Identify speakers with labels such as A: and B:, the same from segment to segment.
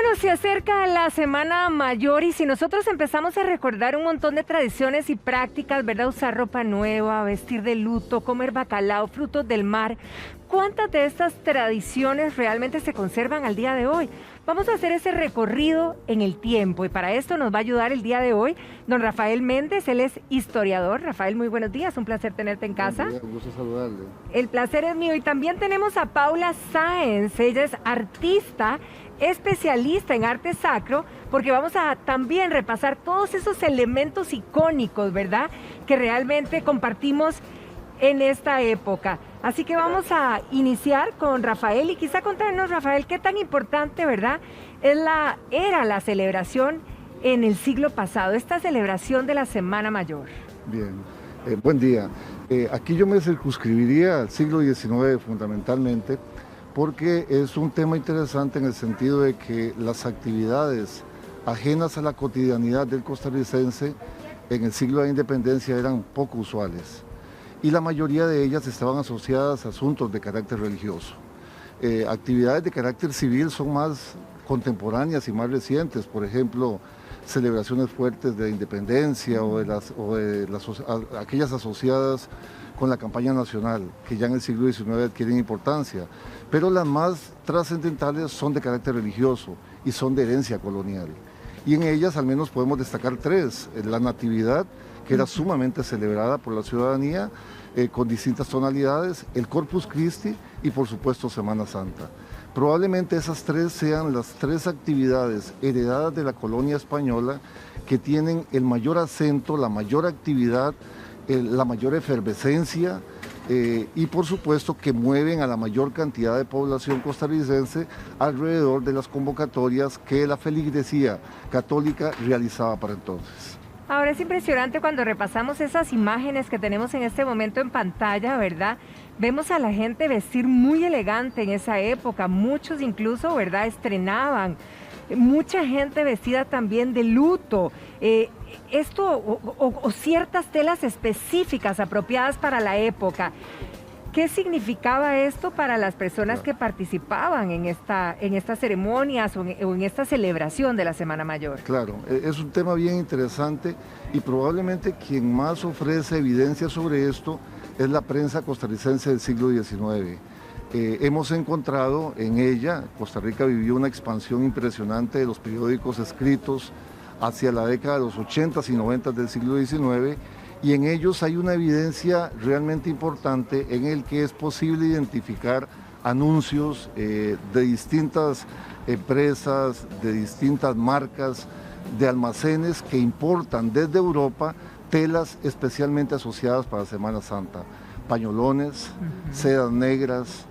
A: Bueno, se acerca la Semana Mayor y si nosotros empezamos a recordar un montón de tradiciones y prácticas, ¿verdad? Usar ropa nueva, vestir de luto, comer bacalao, frutos del mar. ¿Cuántas de estas tradiciones realmente se conservan al día de hoy? Vamos a hacer ese recorrido en el tiempo y para esto nos va a ayudar el día de hoy don Rafael Méndez, él es historiador. Rafael, muy buenos días, un placer tenerte en casa.
B: Buen día, un gusto saludarle.
A: El placer es mío y también tenemos a Paula Sáenz, ella es artista, especialista en arte sacro, porque vamos a también repasar todos esos elementos icónicos, ¿verdad? Que realmente compartimos en esta época. Así que vamos a iniciar con Rafael y quizá contarnos, Rafael, qué tan importante, ¿verdad? Era la celebración en el siglo pasado, esta celebración de la Semana Mayor.
B: Bien, buen día. Aquí yo me circunscribiría al siglo XIX fundamentalmente, porque es un tema interesante en el sentido de que las actividades ajenas a la cotidianidad del costarricense en el siglo de la independencia eran poco usuales y la mayoría de ellas estaban asociadas a asuntos de carácter religioso. Actividades de carácter civil son más contemporáneas y más recientes, por ejemplo, celebraciones fuertes de la independencia o de aquellas asociadas con la campaña nacional, que ya en el siglo XIX adquieren importancia, pero las más trascendentales son de carácter religioso y son de herencia colonial. Y en ellas al menos podemos destacar tres: la Natividad, que era sumamente celebrada por la ciudadanía, con distintas tonalidades, el Corpus Christi y por supuesto Semana Santa. Probablemente esas tres sean las tres actividades heredadas de la colonia española que tienen el mayor acento, la mayor actividad, la mayor efervescencia y por supuesto que mueven a la mayor cantidad de población costarricense alrededor de las convocatorias que la feligresía católica realizaba para entonces.
A: Ahora es impresionante cuando repasamos esas imágenes que tenemos en este momento en pantalla, ¿verdad? Vemos a la gente vestir muy elegante en esa época, muchos incluso, ¿verdad?, estrenaban. Mucha gente vestida también de luto, o ciertas telas específicas apropiadas para la época. ¿Qué significaba esto para las personas que participaban en estas ceremonias o en esta celebración de la Semana Mayor?
B: Claro, es un tema bien interesante y probablemente quien más ofrece evidencia sobre esto es la prensa costarricense del siglo XIX. Hemos encontrado en ella, Costa Rica vivió una expansión impresionante de los periódicos escritos hacia la década de los 80s y 90s del siglo XIX, y en ellos hay una evidencia realmente importante en el que es posible identificar anuncios de distintas empresas, de distintas marcas, de almacenes que importan desde Europa telas especialmente asociadas para Semana Santa, pañolones, sedas negras,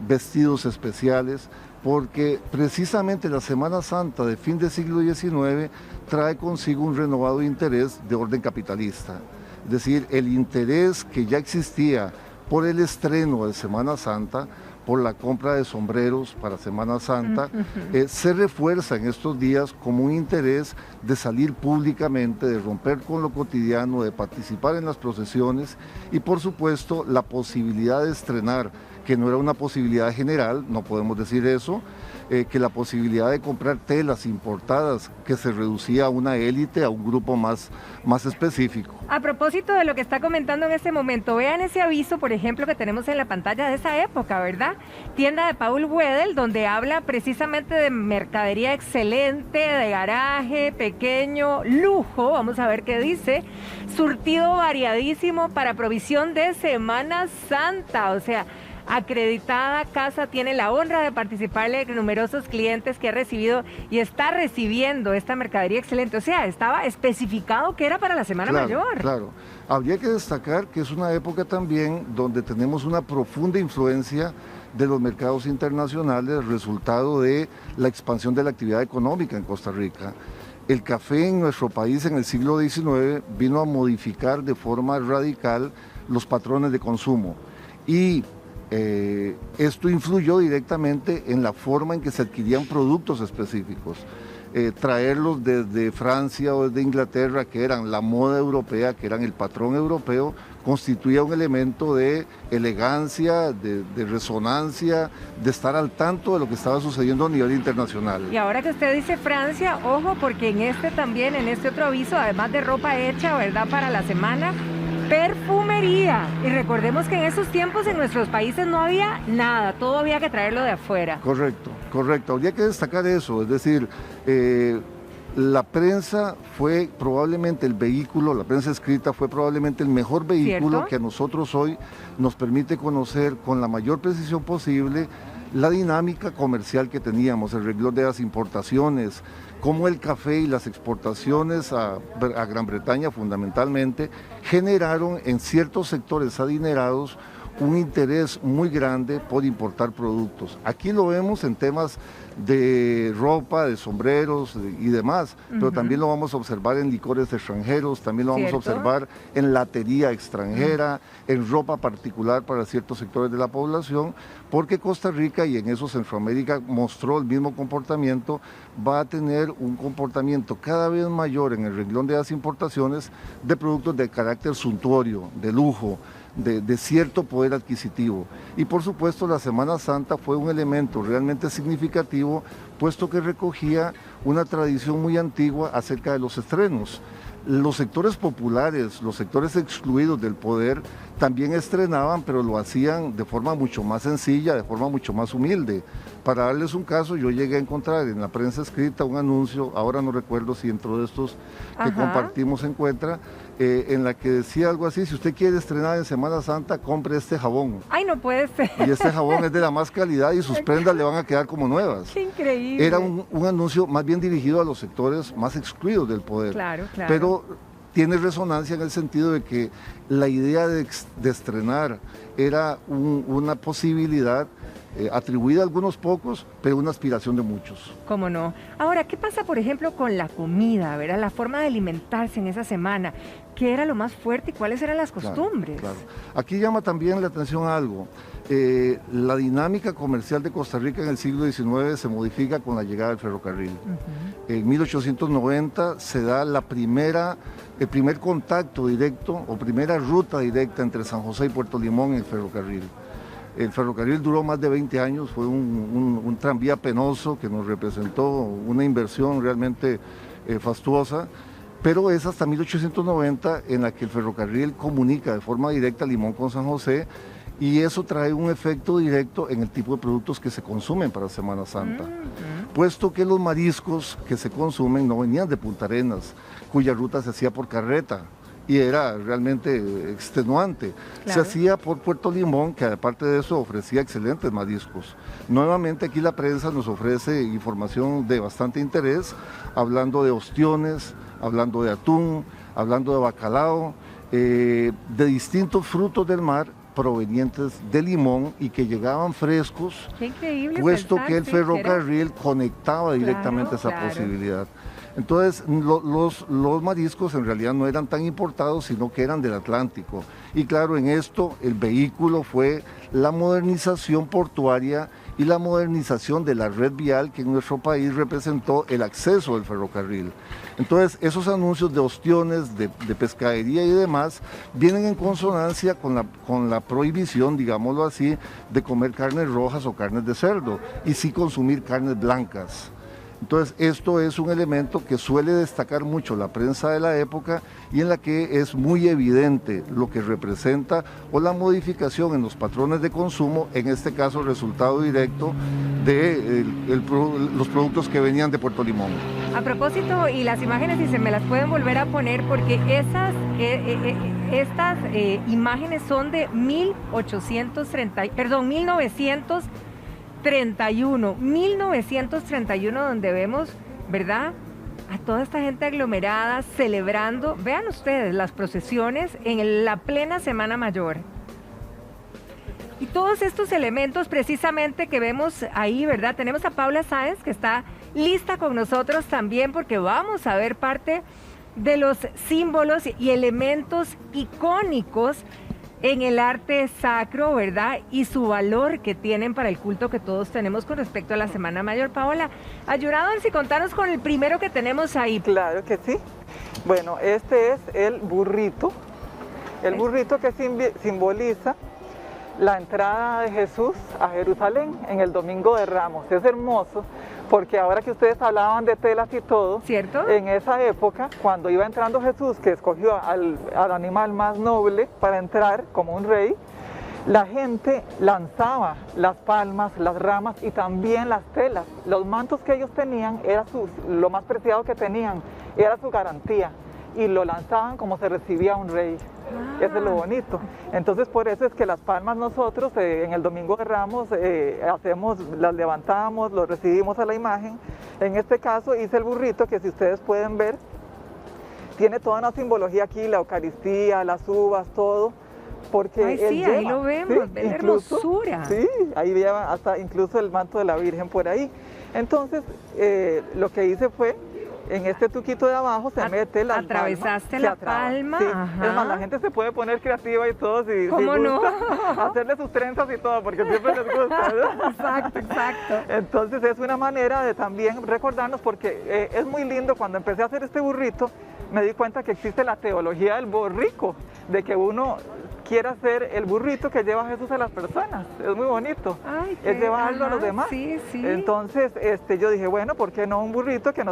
B: vestidos especiales, porque precisamente la Semana Santa de fin del siglo XIX trae consigo un renovado interés de orden capitalista. Es decir, el interés que ya existía por el estreno de Semana Santa, por la compra de sombreros para Semana Santa, se refuerza en estos días como un interés de salir públicamente, de romper con lo cotidiano, de participar en las procesiones y por supuesto la posibilidad de estrenar, que no era una posibilidad general, no podemos decir eso, que la posibilidad de comprar telas importadas que se reducía a una élite, a un grupo más específico.
A: A propósito de lo que está comentando en este momento, vean ese aviso, por ejemplo, que tenemos en la pantalla de esa época, ¿verdad? Tienda de Paul Wedel, donde habla precisamente de mercadería excelente, de garaje, pequeño, lujo, vamos a ver qué dice, surtido variadísimo para provisión de Semana Santa, o sea, acreditada casa, tiene la honra de participarle de numerosos clientes que ha recibido y está recibiendo esta mercadería excelente. O sea, estaba especificado que era para la Semana Mayor.
B: Claro, habría que destacar que es una época también donde tenemos una profunda influencia de los mercados internacionales, resultado de la expansión de la actividad económica en Costa Rica. El café en nuestro país en el siglo XIX vino a modificar de forma radical los patrones de consumo y esto influyó directamente en la forma en que se adquirían productos específicos. traerlos desde Francia o desde Inglaterra, que eran la moda europea, que eran el patrón europeo, constituía un elemento de elegancia, de resonancia, de estar al tanto de lo que estaba sucediendo a nivel internacional.
A: Y ahora que usted dice Francia, ojo, porque en este otro aviso, además de ropa hecha, ¿verdad?, para la semana, perfumería. Y recordemos que en esos tiempos en nuestros países no había nada, todo había que traerlo de afuera.
B: Correcto, correcto. Habría que destacar eso, es decir, la prensa fue probablemente el vehículo, la prensa escrita fue probablemente el mejor vehículo, ¿cierto?, que a nosotros hoy nos permite conocer con la mayor precisión posible la dinámica comercial que teníamos, el renglón de las importaciones, cómo el café y las exportaciones a Gran Bretaña fundamentalmente generaron en ciertos sectores adinerados un interés muy grande por importar productos. Aquí lo vemos en temas de ropa, de sombreros y demás, pero también lo vamos a observar en licores extranjeros, también lo vamos a observar en latería extranjera, en ropa particular para ciertos sectores de la población, porque Costa Rica, y en eso Centroamérica mostró el mismo comportamiento, va a tener un comportamiento cada vez mayor en el renglón de las importaciones de productos de carácter suntuorio, de lujo, de cierto poder adquisitivo. Y por supuesto la Semana Santa fue un elemento realmente significativo, puesto que recogía una tradición muy antigua acerca de los estrenos. Los sectores populares, los sectores excluidos del poder, también estrenaban, pero lo hacían de forma mucho más sencilla, de forma mucho más humilde. Para darles un caso, yo llegué a encontrar en la prensa escrita un anuncio, ahora no recuerdo si dentro de estos que compartimos se encuentra, en la que decía algo así: si usted quiere estrenar en Semana Santa, compre este jabón.
A: ¡Ay, no puede ser!
B: Y este jabón es de la más calidad y sus prendas le van a quedar como nuevas.
A: ¡Qué increíble!
B: Era un anuncio más bien dirigido a los sectores más excluidos del poder.
A: Claro, claro.
B: Pero tiene resonancia en el sentido de que la idea de estrenar era una posibilidad atribuida a algunos pocos, pero una aspiración de muchos.
A: ¿Cómo no? Ahora, ¿qué pasa, por ejemplo, con la comida, ¿verdad? La forma de alimentarse en esa semana. ¿Qué era lo más fuerte y cuáles eran las costumbres? Claro.
B: Aquí llama también la atención algo. La dinámica comercial de Costa Rica en el siglo XIX se modifica con la llegada del ferrocarril. En 1890 se da el primer contacto directo o primera ruta directa entre San José y Puerto Limón en el ferrocarril. El ferrocarril duró más de 20 años, fue un tranvía penoso que nos representó una inversión realmente fastuosa, pero es hasta 1890 en la que el ferrocarril comunica de forma directa Limón con San José, y eso trae un efecto directo en el tipo de productos que se consumen para Semana Santa, puesto que los mariscos que se consumen no venían de Punta Arenas, cuya ruta se hacía por carreta, y era realmente extenuante. Claro. Se hacía por Puerto Limón, que aparte de eso ofrecía excelentes mariscos. Nuevamente aquí la prensa nos ofrece información de bastante interés, hablando de ostiones, hablando de atún, hablando de bacalao, de distintos frutos del mar provenientes de Limón y que llegaban frescos.
A: Qué increíble,
B: puesto que el ferrocarril conectaba directamente esa posibilidad. Entonces los mariscos en realidad no eran tan importados, sino que eran del Atlántico. Y claro, en esto el vehículo fue la modernización portuaria y la modernización de la red vial que en nuestro país representó el acceso del ferrocarril. Entonces esos anuncios de ostiones, de pescadería y demás, vienen en consonancia con la prohibición, digámoslo así, de comer carnes rojas o carnes de cerdo, y sí consumir carnes blancas. Entonces esto es un elemento que suele destacar mucho la prensa de la época y en la que es muy evidente lo que representa o la modificación en los patrones de consumo, en este caso resultado directo de los productos que venían de Puerto Limón.
A: A propósito, y las imágenes, si se me las pueden volver a poner, porque estas imágenes son de 1931, donde vemos, ¿verdad?, a toda esta gente aglomerada celebrando. Vean ustedes las procesiones en la plena Semana Mayor. Y todos estos elementos precisamente que vemos ahí, ¿verdad? Tenemos a Paula Sáenz, que está lista con nosotros también, porque vamos a ver parte de los símbolos y elementos icónicos en el arte sacro, ¿verdad? Y su valor que tienen para el culto que todos tenemos con respecto a la Semana Mayor. Paola, ayúdanos y contanos con el primero que tenemos ahí.
C: Claro que sí. Bueno, este es el burrito que simboliza la entrada de Jesús a Jerusalén en el Domingo de Ramos. Es hermoso porque ahora que ustedes hablaban de telas y todo,
A: ¿cierto?
C: En esa época, cuando iba entrando Jesús, que escogió al animal más noble para entrar como un rey, la gente lanzaba las palmas, las ramas y también las telas. Los mantos que ellos tenían era lo más preciado que tenían, era su garantía, y lo lanzaban como se recibía un rey. Eso es lo bonito. Entonces por eso es que las palmas nosotros en el Domingo de Ramos las levantamos, lo recibimos a la imagen. En este caso hice el burrito que, si ustedes pueden ver, tiene toda una simbología aquí, la Eucaristía, las uvas, todo. Porque
A: ay, sí, ahí lo vemos, ve la hermosura.
C: Sí, ahí lleva hasta incluso el manto de la Virgen por ahí. Entonces lo que hice fue, en este tuquito de abajo se mete la palma.
A: Atravesaste la palma.
C: Sí. Es más, la gente se puede poner creativa y todo, si
A: ¿cómo no?
C: Hacerle sus trenzas y todo, porque siempre les gusta, ¿verdad?
A: Exacto, exacto.
C: Entonces es una manera de también recordarnos, porque es muy lindo. Cuando empecé a hacer este burrito, me di cuenta que existe la teología del borrico, de que uno quiere hacer el burrito que lleva a Jesús a las personas. Es muy bonito.
A: Ay,
C: es llevarlo a los demás.
A: Sí, sí.
C: Entonces yo dije, bueno, ¿por qué no un burrito que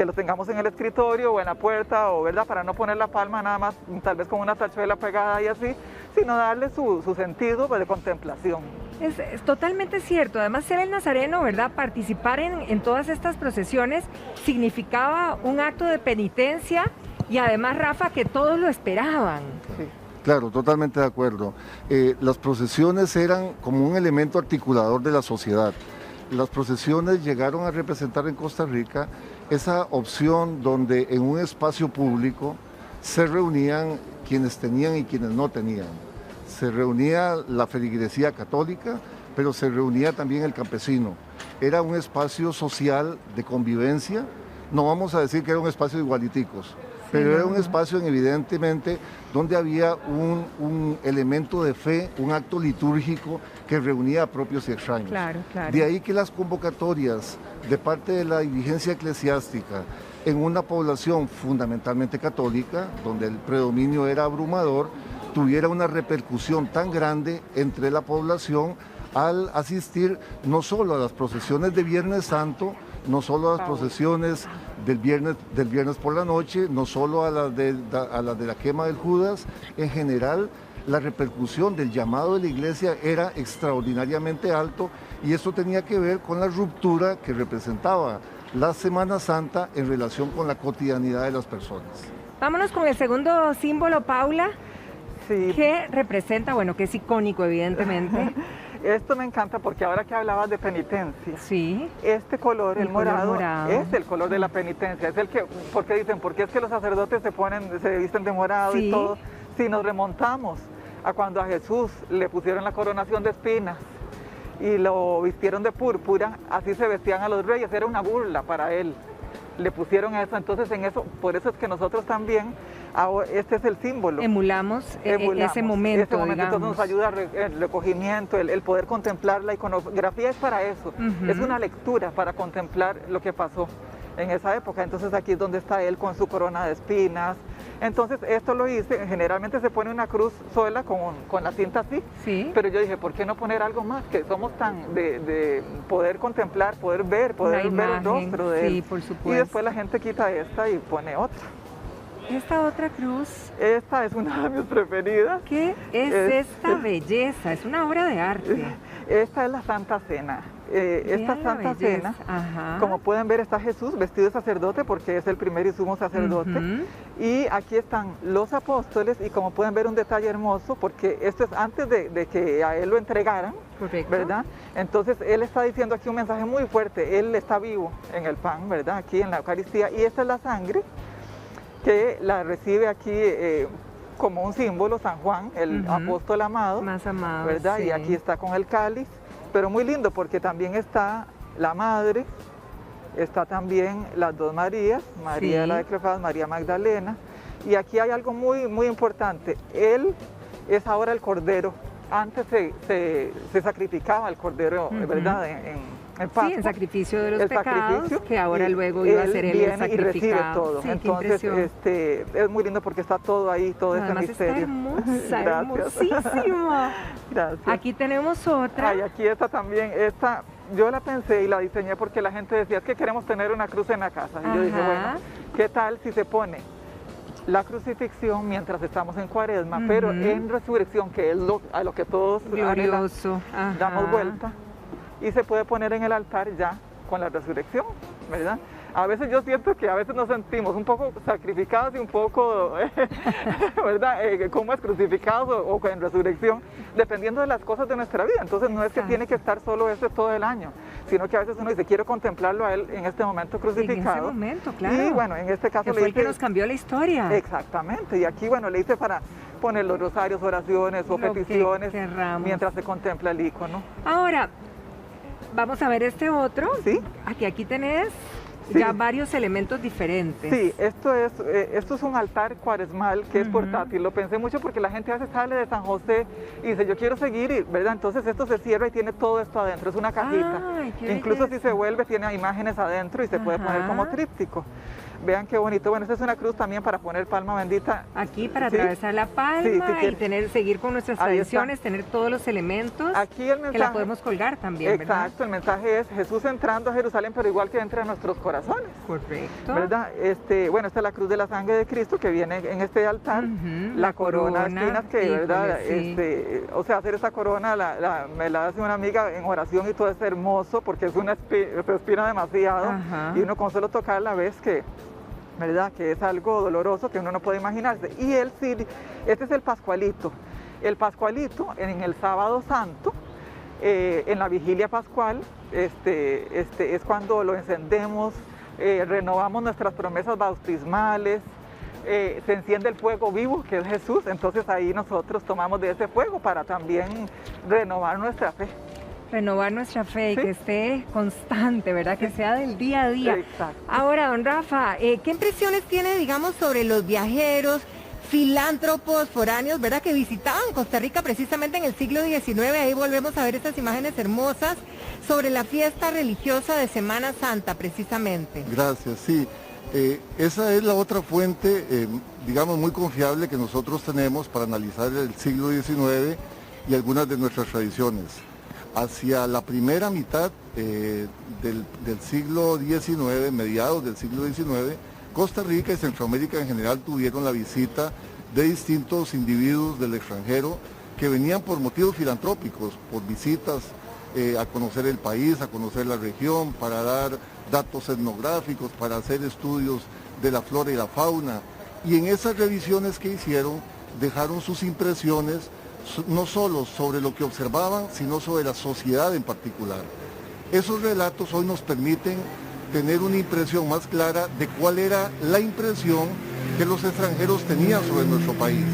C: lo tengamos en el escritorio o en la puerta, o verdad, para no poner la palma nada más, tal vez con una tachuela pegada y así, sino darle su sentido de contemplación.
A: Es totalmente cierto. Además, ser el nazareno, ¿verdad? Participar en todas estas procesiones significaba un acto de penitencia, y además, Rafa, que todos lo esperaban.
C: Sí.
B: Claro, totalmente de acuerdo. Las procesiones eran como un elemento articulador de la sociedad. Las procesiones llegaron a representar en Costa Rica esa opción donde en un espacio público se reunían quienes tenían y quienes no tenían. Se reunía la feligresía católica, pero se reunía también el campesino. Era un espacio social de convivencia. No vamos a decir que era un espacio de igualiticos, pero era un espacio evidentemente donde había un elemento de fe, un acto litúrgico que reunía a propios y extraños.
A: Claro, claro.
B: De ahí que las convocatorias de parte de la dirigencia eclesiástica en una población fundamentalmente católica, donde el predominio era abrumador, tuviera una repercusión tan grande entre la población al asistir no solo a las procesiones de Viernes Santo, no solo a las procesiones del viernes por la noche, no solo a las de la quema del Judas. En general, la repercusión del llamado de la iglesia era extraordinariamente alto, y esto tenía que ver con la ruptura que representaba la Semana Santa en relación con la cotidianidad de las personas.
A: Vámonos con el segundo símbolo, Paula.
C: Sí.
A: ¿Qué representa? Bueno, que es icónico, evidentemente.
C: Esto me encanta porque ahora que hablabas de penitencia,
A: sí,
C: este color, el morado, es el color de la
A: Mm.
C: penitencia. Es el que, porque dicen, ¿por qué es que los sacerdotes se visten de morado
A: sí.
C: y todo? Si nos remontamos a cuando a Jesús le pusieron la coronación de espinas y lo vistieron de púrpura, así se vestían a los reyes, era una burla para él. Le pusieron eso, entonces por eso es que nosotros también, este es el símbolo.
A: Emulamos ese momento.
C: Ese momento nos ayuda el recogimiento, el poder contemplar la iconografía. Es para eso, es una lectura para contemplar lo que pasó en esa época. Entonces aquí es donde está él con su corona de espinas. Entonces esto lo hice, generalmente se pone una cruz sola con la cinta así,
A: sí.
C: Pero yo dije, ¿por qué no poner algo más? Que somos tan de poder contemplar, poder ver el rostro de él.
A: Sí, por supuesto.
C: Y después la gente quita esta y pone otra.
A: Esta otra cruz.
C: Esta es una de mis preferidas.
A: ¿Qué es esta belleza? Es una obra de arte.
C: Esta es la Santa Cena. Esta Santa Cena,
A: ajá,
C: como pueden ver, está Jesús vestido de sacerdote porque es el primer y sumo sacerdote. Y aquí están los apóstoles, y como pueden ver, un detalle hermoso, porque esto es antes de que a él lo entregaran.
A: Correcto.
C: ¿Verdad? Entonces él está diciendo aquí un mensaje muy fuerte. Él está vivo en el pan, ¿verdad? Aquí en la Eucaristía. Y esta es la sangre que la recibe aquí como un símbolo San Juan, el apóstol amado.
A: Más amado,
C: ¿verdad?
A: sí.
C: Y aquí está con el cáliz, pero muy lindo porque también está la madre, está también las dos Marías, María
A: sí.
C: la de Cleofás, María Magdalena, y aquí hay algo muy, muy importante. Él es ahora el cordero. Antes se sacrificaba el cordero, ¿verdad? En Pascua.
A: Sí, en sacrificio de los pecados, que ahora
C: y
A: luego iba a ser él el sacrificado.
C: Y recibe todo.
A: Sí,
C: entonces, es muy lindo porque está todo ahí, todo ese misterio.
A: Está hermosa, hermosísima.
C: Gracias.
A: Aquí tenemos otra.
C: Ay, aquí esta también, esta yo la pensé y la diseñé porque la gente decía, es que queremos tener una cruz en la casa. Y yo dije, bueno, ¿qué tal si se pone la crucifixión mientras estamos en Cuaresma, pero en resurrección, que es a lo que todos
A: glorioso,
C: damos vuelta, y se puede poner en el altar ya con la resurrección, ¿verdad? A veces yo siento que a veces nos sentimos un poco sacrificados y un poco, ¿verdad? Como es crucificados o en resurrección, dependiendo de las cosas de nuestra vida. Entonces no es que tiene que estar solo eso todo el año, sino que a veces uno dice, quiero contemplarlo a él en este momento crucificado.
A: En ese momento, claro.
C: Y bueno, en este caso
A: que fue el que nos cambió la historia.
C: Exactamente. Y aquí, bueno, le hice para poner los rosarios, oraciones o peticiones mientras se contempla el icono.
A: Ahora, vamos a ver este otro.
C: Sí.
A: Aquí tenés ya varios elementos diferentes.
C: Sí, esto es un altar cuaresmal que es portátil. Lo pensé mucho porque la gente a veces sale de San José y dice, yo quiero seguir, ¿verdad? Entonces esto se cierra y tiene todo esto adentro, es una cajita. Incluso si se vuelve, tiene imágenes adentro y se puede poner como tríptico. Vean qué bonito. Bueno, esta es una cruz también para poner palma bendita.
A: Aquí para atravesar la palma y seguir con nuestras tradiciones, tener todos los elementos.
C: Aquí el mensaje,
A: que la podemos colgar también, ¿verdad?
C: Exacto, el mensaje es Jesús entrando a Jerusalén, pero igual que entra en nuestros corazones.
A: Correcto.
C: ¿Verdad? Bueno, esta es la cruz de la sangre de Cristo que viene en este altar. La corona de espinas que, ¿verdad? O sea, hacer esta corona me la hace una amiga en oración y todo es hermoso porque es una espina demasiado y uno con solo tocarla ves que, ¿verdad? Que es algo doloroso que uno no puede imaginarse. Y este es el Pascualito. El Pascualito en el Sábado Santo, en la vigilia pascual, es cuando lo encendemos, renovamos nuestras promesas bautismales, se enciende el fuego vivo que es Jesús, entonces ahí nosotros tomamos de ese fuego para también renovar nuestra fe.
A: Renovar nuestra fe y que esté constante, ¿verdad? Que sea del día a día.
C: Exacto.
A: Ahora, don Rafa, ¿qué impresiones tiene, digamos, sobre los viajeros, filántropos, foráneos, ¿verdad? Que visitaban Costa Rica precisamente en el siglo XIX. Ahí volvemos a ver estas imágenes hermosas sobre la fiesta religiosa de Semana Santa, precisamente.
B: Gracias, sí. Esa es la otra fuente, digamos, muy confiable que nosotros tenemos para analizar el siglo XIX y algunas de nuestras tradiciones. Hacia la primera mitad del siglo XIX, mediados del siglo XIX, Costa Rica y Centroamérica en general tuvieron la visita de distintos individuos del extranjero que venían por motivos filantrópicos, por visitas a conocer el país, a conocer la región, para dar datos etnográficos, para hacer estudios de la flora y la fauna. Y en esas revisiones que hicieron, dejaron sus impresiones no solo sobre lo que observaban, sino sobre la sociedad en particular. Esos relatos hoy nos permiten tener una impresión más clara de cuál era la impresión que los extranjeros tenían sobre nuestro país.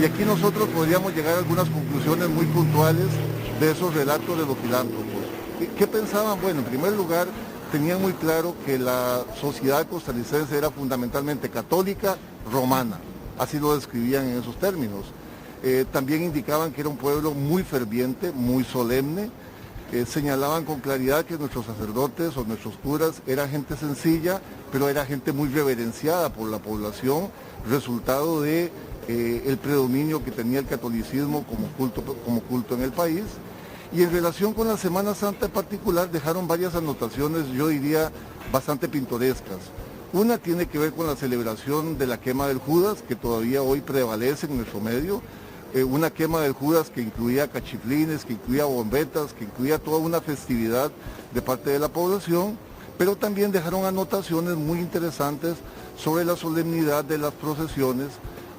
B: Y aquí nosotros podríamos llegar a algunas conclusiones muy puntuales de esos relatos de los filántropos. ¿Qué pensaban? Bueno, en primer lugar, tenían muy claro que la sociedad costarricense era fundamentalmente católica, romana. Así lo describían en esos términos. También indicaban que era un pueblo muy ferviente, muy solemne. Señalaban con claridad que nuestros sacerdotes o nuestros curas eran gente sencilla, pero era gente muy reverenciada por la población, resultado de el predominio que tenía el catolicismo como culto en el país. Y en relación con la Semana Santa en particular dejaron varias anotaciones, yo diría, bastante pintorescas. Una tiene que ver con la celebración de la quema del Judas, que todavía hoy prevalece en nuestro medio. Una quema del Judas que incluía cachiflines, que incluía bombetas, que incluía toda una festividad de parte de la población, pero también dejaron anotaciones muy interesantes sobre la solemnidad de las procesiones,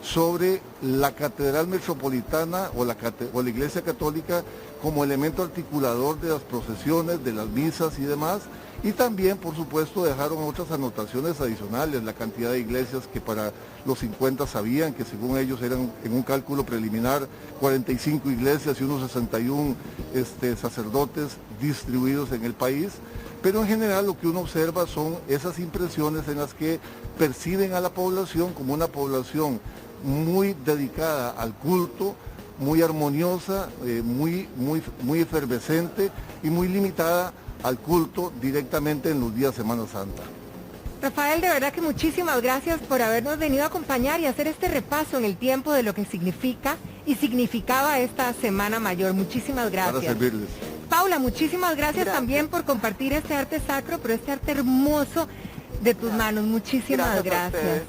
B: sobre la Catedral Metropolitana o la Iglesia Católica como elemento articulador de las procesiones, de las misas y demás, y también, por supuesto, dejaron otras anotaciones adicionales, la cantidad de iglesias que para los 50 sabían que según ellos eran, en un cálculo preliminar, 45 iglesias y unos 61 sacerdotes distribuidos en el país. Pero en general lo que uno observa son esas impresiones en las que perciben a la población como una población muy dedicada al culto, muy armoniosa, muy efervescente y muy limitada al culto directamente en los días de Semana Santa.
A: Rafael, de verdad que muchísimas gracias por habernos venido a acompañar y hacer este repaso en el tiempo de lo que significa y significaba esta Semana Mayor. Muchísimas gracias.
B: Para servirles.
A: Paula, muchísimas gracias también por compartir este arte sacro, pero este arte hermoso de tus manos. Muchísimas gracias.